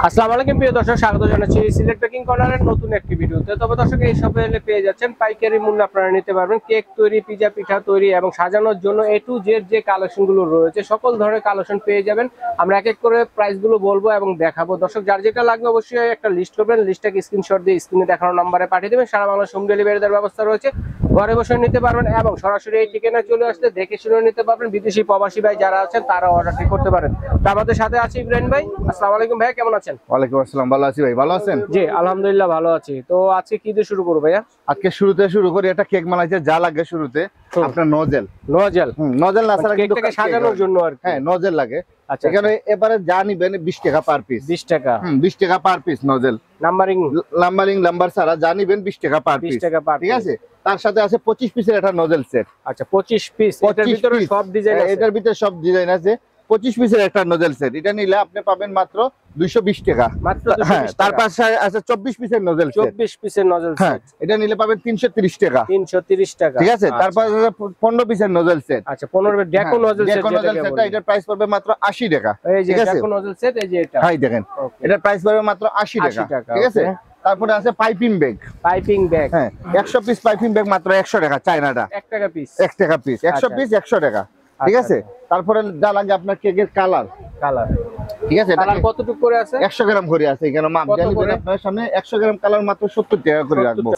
আসসালামু আলাইকুম প্রিয় দর্শক, স্বাগত জানাচ্ছি সিলেট বেকিং কর্নারের নতুন একটি ভিডিওতে। তবে দর্শক, এই শপে এলে পেয়ে যাচ্ছেন পাইকারি মূল্যে আপনারা নিতে পারবেন কেক তৈরি, পিজা পিঠা তৈরি এবং সাজানোর জন্য A to Z যে কালেকশনগুলো রয়েছে সকল ধরনের কালেকশন পেয়ে যাবেন। আমরা এক এক করে প্রাইসগুলো বলবো এবং দেখাবো। দর্শক, যার যেটা লাগবে অবশ্যই একটা লিস্ট করবেন, লিস্টটাকে স্ক্রিনশট দিয়ে স্ক্রিনে দেখানো নাম্বারে পাঠিয়ে দেবেন। সারা বাংলাদেশ হোম ডেলিভারি দেওয়ার ব্যবস্থা রয়েছে, ঘরে বসে নিতে পারবেন এবং সরাসরি এই ঠিকানায় চলে আসলে দেখে শুনে নিতে পারবেন। বিদেশি প্রবাসী ভাই যারা আছেন তারা অর্ডারটি করতে পারেন। তো আমাদের সাথে আছে ইব্রাহিম ভাই। আসসালামু আলাইকুম ভাই, কেমন আছেন? ওয়ালাইকুম আসসালাম, ভালো আছি ভাই, ভালো আছেন? জি আলহামদুলিল্লাহ ভালো আছি। তো আজকে কি দিয়ে শুরু করবো ভাইয়া? আজকে শুরুতে শুরু করি একটা কেক বানাইতে যা লাগে শুরুতে আপনার নজেল নজেল না ছাড়া কিন্তু কেকটাকে সাজানোর জন্য আর কি। হ্যাঁ, নজেল লাগে। আচ্ছা, এখানে এবারে যা নিবেন 20 টাকা পার পিস। 20 টাকা? 20 টাকা পার পিস নজেল। নাম্বার ছাড়া যা নিবেন 20 টাকা পার পিস। 20 টাকা পার পিস, ঠিক আছে। তার সাথে আছে 25 পিসের একটা নজেল সেট। আচ্ছা 25 পিস, এটার ভিতরে সব ডিজাইন আছে? এটার ভিতরে সব ডিজাইন আছে। 25 পিসের একটা নজেল সেট, এটা নিলে আপনি পাবেন মাত্র 220 টাকা। মাত্র 220 টাকা। তার পাশে আছে 24 পিসের নজেল সেট। 24 পিসের নজল সেট, এটা নিলে পাবেন 330 টাকা। 330 টাকা, ঠিক আছে। তারপর 15 পিসের নজল সেট। আচ্ছা 15 ডেকো নজল সেট, যেটা এটার প্রাইস পড়বে মাত্র 80 টাকা। এই যে ডেকো নজল সেট, এই যে এটা হ্যাঁ দেখেন, এটার প্রাইস পড়বে মাত্র 80 টাকা। ঠিক আছে। তারপরে আছে পাইপিং ব্যাগ। হ্যাঁ, 100 পিস পাইপিং ব্যাগ মাত্র 100 টাকা। চায়নাটা 1 টাকা পিস। 1 টাকা পিস, 100 পিস 100 টাকা। ঠিক আছে। তারপরে যা লাগে আপনার কেকের কালার। ঠিক আছে। কালার কতটুকু করে আছে? 100 গ্রাম করে আছে। এখানে মাপ জানিবেন আপনার সামনে। 100 গ্রাম কালার মাত্র 70 টাকা করে রাখবো।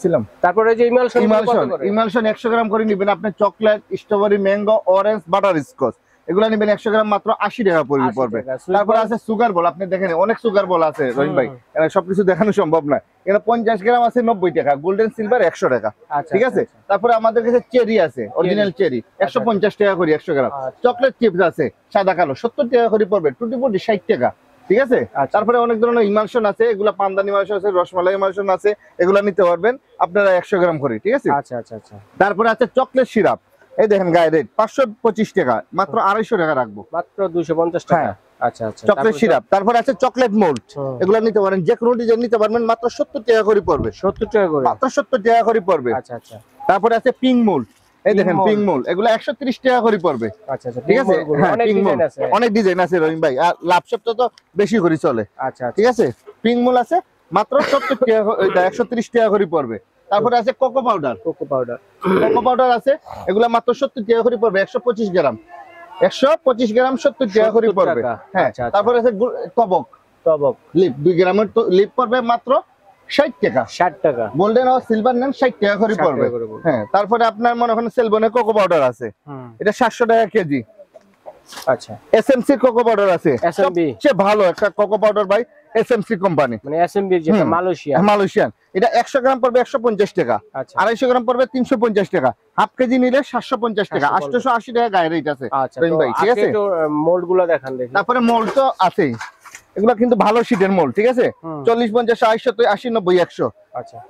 তারপরে যে ইমালশন 100 গ্রাম করে নিবেন আপনি। Chocolate, strawberry, mango, orange, butter Scotch এগুলা নিবেন 100 গ্রাম মাত্র 80 টাকা পড়বে। তারপর আছে সুগার বল। আপনি দেখেন অনেক সুগার বল আছে রহিম ভাই, সবকিছু দেখানো সম্ভব না। এটা 50 গ্রাম আছে 90 টাকা। গোল্ডেন সিলভার 100 টাকা। ঠিক আছে। তারপরে আমাদের কাছে চেরি আছে, অরিজিনাল চেরি 150 টাকা করে 100 গ্রাম। চকলেট চিপস আছে সাদা কালো 70 টাকা করে পড়বে। টুটি ফুটি 60 টাকা। ঠিক আছে। তারপরে অনেক ধরনের ইমালশন আছে, এগুলা পান্দানি ইমালশন আছে, রসমালাই ইমালশন আছে, এগুলা নিতে পারবেন আপনারা 100 গ্রাম করে। ঠিক আছে। তারপরে আছে চকলেট সিরাপ। এই দেখেন গায়ে রেট 525 টাকা, মাত্র 250 টাকা রাখবো, মাত্র 250 টাকা। আচ্ছা চকলেট সিরাপ। তারপর আছে চকলেট মোল্ড, এগুলা নিতে পারেন, যে কোনো ডিজাইন নিতে পারবেন, মাত্র 70 টাকা করে পড়বে। 70 টাকা করে, মাত্র 70 টাকা করে পড়বে। আচ্ছা। তারপরে আছে পিঙ্ক মোল্ড। এই দেখেন পিঙ্ক মোল্ড, এগুলা 130 টাকা করে পড়বে। ঠিক আছে। অনেক ডিজাইন আছে রহিম ভাই, আর লাভ সবটা তো বেশি করে চলে। আচ্ছা ঠিক আছে। পিঙ্ক মোল্ড আছে মাত্র 70 টাকা, 130 টাকা করে পড়বে। তারপরে আছে কোকো পাউডার আছে, এগুলা মাত্র 70 টাকা করে পড়বে। 125 গ্রাম 70 টাকা করে পড়বে। হ্যাঁ। তারপরে আছে টবক লিপ, 2 গ্রামের লিপ পড়বে মাত্র 60 টাকা। গোল্ডেন আর সিলভার নেন 60 টাকা করে পড়বে। হ্যাঁ। তারপরে আপনার মনে করেন সেলবনের কোকো পাউডার আছে, এটা 700 টাকা কেজি। আচ্ছা। এসএমসি কোকো পাউডার আছে, সবচেয়ে ভালো একটা কোকো পাউডার ভাই এসএমসি কোম্পানি, মানে এসএমবি যেটা মালয়েশিয়ান। এটা 100 গ্রাম পড়বে 150 টাকা। 250 গ্রাম পড়বে 350 টাকা। হাফ কেজি নিলে 750 টাকা। 880 টাকা গায়ে রেট আছে ভাই। ঠিক আছে। মোল্ড গুলো দেখান দেখি। তারপরে মোল্ড তো আছেই, এগুলা কিন্তু ভালো শীটের মোল্ড। ঠিক আছে। 40, 50, 60, 70, 80, 90, 100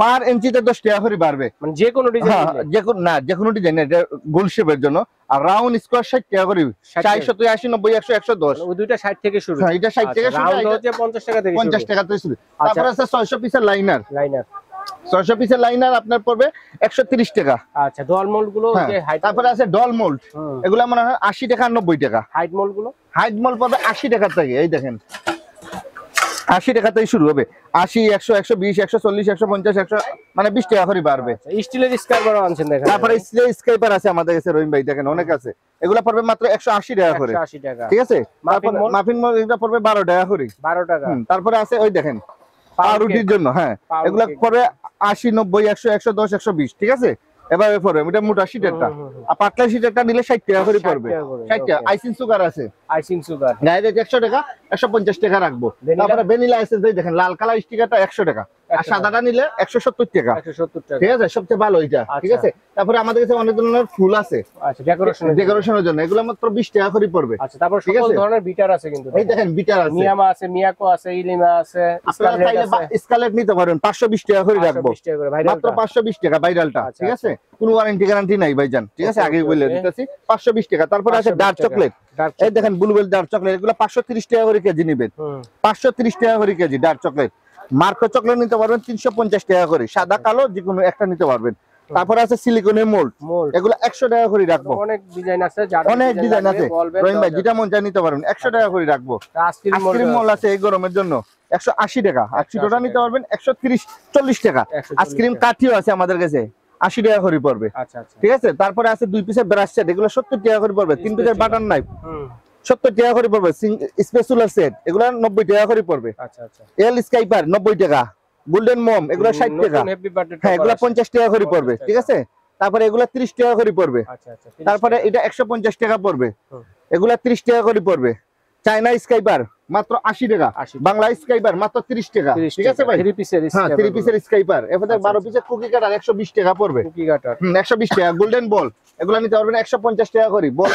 পার ইঞ্চিতে 10 টাকা করে বাড়বে। মানে যে কোনো ডিজাইন, যে কোনো ডিজাইন, এটা গোল শেপের জন্য। আর রাউন্ড স্কয়ার 60 টাকা করে। 60, 70, 80, 90, 100, 110। ওই দুইটা 60 থেকে শুরু। হ্যাঁ, এটা 60 থেকে শুরু, রাউন্ড হচ্ছে 50 টাকা থেকে শুরু। 50 টাকা থেকে শুরু। তারপর আছে 600 পিসের লাইনার। 600 পিসের লাইনার আপনার পড়বে 130 টাকা। আচ্ছা। ডল মোল্ড গুলো যে হাইট। তারপরে আছে ডল মোল্ড, এগুলা মনে হয় 80 টাকা 90 টাকা। হাইট মোল্ড পড়বে 80 টাকা থেকে। এই দেখেন 80 টাকা থেকে শুরু হবে। 80, 100, 120, 140, 150, 100 মানে 20 টাকা করে বাড়বে। স্টিলের স্ক্রাইবার আনছেন দেখেন। তারপরে স্টিলের স্ক্রাইবার আছে আমাদের কাছে রহিম ভাই, দেখেন অনেক আছে। এগুলা পড়বে মাত্র 180 টাকা করে। 180 টাকা। ঠিক আছে। মাফিন মোল্ড এটা পড়বে 12 টাকা করে। 12 টাকা। তারপরে আছে ওই দেখেন পাউরুটির জন্য। হ্যাঁ, এগুলা পড়বে 80, 90, 100, 110, 120। ঠিক আছে। এভাবে পড়বে। এটা মোটা শীটেরটা। আর পাতলা শীটেরটা নিলে 60 টাকা করে পড়বে। 60 টাকা। আইসিং সুগার আছে, গায়ে রেট 100 টাকা, 150 টাকা রাখবো। তারপরে ভ্যানিলা এসেন্স, দেখেন লাল কালার স্টিকারটা 100 টাকা, আর সাদাটা নিলে 170 টাকা। ঠিক আছে। সবচেয়ে ভালো এটা। ঠিক আছে। তারপরে আমাদের কাছে অনেক ধরনের ফুল আছে, ডেকোরেশনের জন্য, এগুলো মাত্র 20 টাকা করে পড়বে। আচ্ছা। তারপর সকল ধরনের বিটার আছে কিন্তু। এই দেখেন বিটার আছে, মিয়ামা আছে, মিয়াকো আছে, ইলিমা আছে, স্কারলেট নিতে পারেন। 520 টাকা করে রাখবো, মাত্র 520 টাকা ভাইরালটা। ঠিক আছে। কোনো ওয়ারেন্টি গ্যারান্টি নাই ভাইজান। ঠিক আছে। আগে বলে দিতেছি 520 টাকা। তারপরে আছে ডার্ক চকলেট, এই দেখেন ব্লুবেল ডার্ক চকলেট, এগুলো 530 টাকা করে কেজি নিবেন। 530 টাকা করে KG dark chocolate. Marco chocolate নিতে পারবেন 350 টাকা করে, সাদা কালো যে কোনো একটা নিতে পারবেন। তারপর আছে সিলিকনের মোল্ড, এগুলো 100 টাকা করে রাখবো। অনেক ডিজাইন আছে, অনেক ডিজাইন আছে রহিম ভাই, যেটা মন চায় নিতে পারবেন। 100 টাকা করে রাখবো। আইসক্রিম মোল্ড আছে এই গরমের জন্য 180 টাকা। 80টা নিতে পারবেন 130-40 টাকা। আইসক্রিম কাঠিও আছে আমাদের কাছে 80 টাকা করে পড়বে। আচ্ছা আচ্ছা, ঠিক আছে। তারপরে আছে 2 পিসের ব্রাশ সেট, এগুলো 70 টাকা করে পড়বে। 3 পিসের বাটার নাইফ 70 টাকা করে পড়বে। স্পেশাল সেট এগুলো 90 টাকা করে পড়বে। আচ্ছা আচ্ছা, এল স্কাইপার 90 টাকা, গোল্ডেন মম এগুলো 60 টাকা। হ্যাঁ, এগুলো 50 টাকা করে পড়বে। ঠিক আছে। তারপরে এগুলো 30 টাকা করে পড়বে। আচ্ছা আচ্ছা, তারপরে এটা 150 টাকা পড়বে। এগুলা 30 টাকা করে পড়বে। চায়না স্কাইপার মাত্র 80 টাকা, বাংলা স্কাইপার মাত্র 30 টাকা। ঠিক আছে ভাই, 3 পিসের হ্যাঁ 3 পিসের স্কাইপার। এবারে 12 পিসের কুকি কাটার 120 টাকা পড়বে। কুকি কাটার 120 টাকা। গোল্ডেন বল এগুলা নিতে পারবেন 150 টাকা করে। বল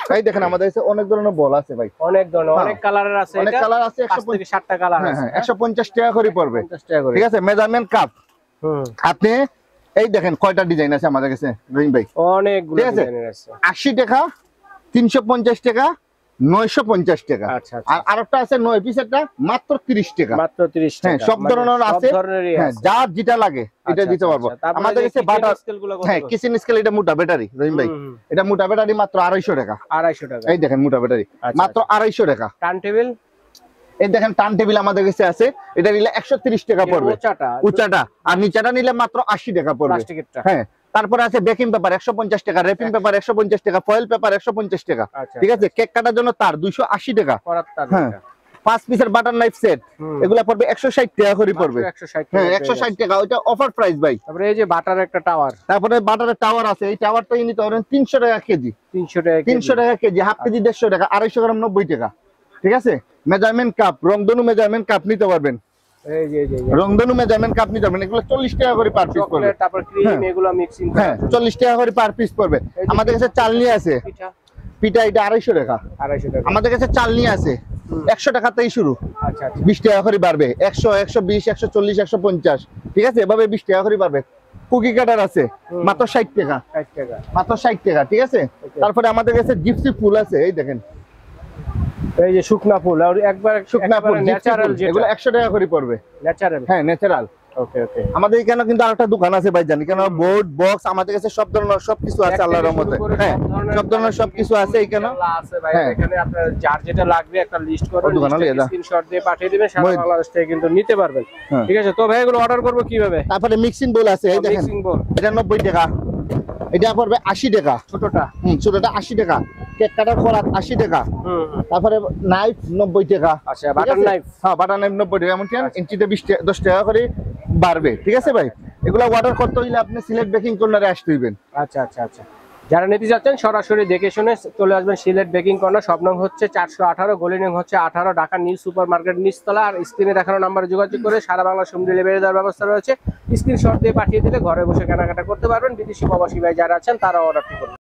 ভাই দেখেন আমাদের কাছে অনেক ধরনের বল আছে ভাই, অনেক ধরনের, অনেক কালারের আছে। অনেক কালার আছে। 150 থেকে 60টা কালার আছে। 150 টাকা করে পড়বে। 50 টাকা করে। ঠিক আছে। মেজারমেন্ট কাপ আপনি এই দেখেন কয়টা ডিজাইন আছে আমাদের কাছে রহিম ভাই, অনেকগুলো ডিজাইনের আছে। 80 টাকা, 350 টাকা, 950 টাকা। আচ্ছা আচ্ছা, আর আরেকটা আছে 9 পিসেরটা মাত্র 30 টাকা। মাত্র 30 টাকা। হ্যাঁ, সব ধরনের আছে। হ্যাঁ, যার যেটা লাগে এটা দিতে পারবো। আমাদের কাছে বাটার, হ্যাঁ কিচেন স্কেল, এটা মোটা ব্যাটারি রহিম ভাই, এটা মোটা ব্যাটারি মাত্র 250 টাকা। 250 টাকা। এই দেখেন মোটা ব্যাটারি মাত্র 250 টাকা। টার্ন টেবিল এই দেখেন টার্ন টেবিল আমাদের কাছে আছে, এটা নিলে 130 টাকা পড়বে উচ্চাটা, আর নিচাটা নিলে মাত্র 80 টাকা পড়বে। হ্যাঁ, তারপরে আছে বেকিং পেপার 150 টাকা, র্যাপিং পেপার 150 টাকা, ফয়েল পেপার 150 টাকা। ঠিক আছে। কেক কাটার জন্য তার 280 টাকা। হ্যাঁ, 5 পিসের বাটার নাইফ সেট এগুলা পড়বে 160 টাকা করে পড়বে। হ্যাঁ, 160 টাকা। ওইটা অফার প্রাইস ভাই। তারপরে এই যে বাটার একটা টাওয়ার, তারপরে বাটারের টাওয়ার আছে, এই টাওয়ারটা নিতে পারেন 300 টাকা কেজি। 300 টাকা কেজি, হাফ কেজি 150 টাকা, 250 গ্রাম 90 টাকা। ঠিক আছে। মেজারমেন্ট কাপ, রংধনু মেজারমেন্ট কাপ নিতে পারবেন। এই যে রংধনু মেজারমেন্ট কাপ নিতে পারবেন, এগুলো 40 টাকা করে পার পিস পড়বে। তারপর ক্রিম এগুলো মিক্সিং, হ্যাঁ 40 টাকা করে পার পিস পড়বে। আমাদের কাছে চালনি আছে, পিঠা এটা 250 টাকা। আমাদের কাছে চালনি আছে 100 টাকাতেই শুরু। আচ্ছা আচ্ছা, 20 টাকা করে বাড়বে, 100, 120, 140, 150। ঠিক আছে। এভাবে 20 টাকা করে বাড়বে। কুকি কাটার আছে মাত্র 60 টাকা, মাত্র 60 টাকা। ঠিক আছে। তারপরে আমাদের কাছে জিপসি ফুল আছে, এই দেখেন এই যে শুকনা ফুল, আর একবার শুকনা ফুল ন্যাচারাল, এগুলো 100 টাকা করে পড়বে। ন্যাচারাল, হ্যাঁ ন্যাচারাল। ওকে ওকে। আমাদের এখানে কিন্তু আরেকটা দোকান আছে ভাই, জানি কেন বোর্ড বক্স আমাদের কাছে সব ধরনের সবকিছু আছে আল্লাহর রহমতে। হ্যাঁ, সব ধরনের সবকিছু আছে এখানে আছে ভাই। এখানে আপনার যার যেটা লাগবে একটা লিস্ট করে স্ক্রিনশট দিয়ে পাঠিয়ে দিবেন, সারা বাংলাদেশ থেকে কিন্তু নিতে পারবেন। ঠিক আছে। তো ভাই এগুলো অর্ডার করব কিভাবে? তারপরে মিক্সিং বোল আছে, এই দেখেন এটা 90 টাকা, এটা পড়বে 80 টাকা ছোটটা। ছোটটা 80 টাকা। কেক কাটার করাত 80 টাকা। তারপরে নাইফ 90 টাকা। আচ্ছা, বাটার নাইফ, হ্যাঁ বাটার নাইফ 90 টাকা। এমন ইঞ্চিতে 10 টাকা করে বাড়বে। ঠিক আছে ভাই। এগুলা অর্ডার করতে হইলে আপনি সিলেট বেকিং কর্নারে আসতে হইবেন। আচ্ছা আচ্ছা আচ্ছা, যারা নিতে যাচ্ছেন সরাসরি দেখে শুনে চলে আসবেন সিলেট বেকিং কর্নার। সব নং হচ্ছে 418, গলি নং হচ্ছে 18, ঢাকা নিউ সুপার মার্কেট নিচতলা। আর স্ক্রিনে দেখানো নাম্বারে যোগাযোগ করে সারা বাংলা হোম ডেলিভারি দেওয়ার ব্যবস্থা রয়েছে। স্ক্রিনশট দিয়ে পাঠিয়ে দিলে ঘরে বসে কেনাকাটা করতে পারবেন। বিদেশি প্রবাসী ভাই যারা আছেন তারা অর্ডারটি করবেন।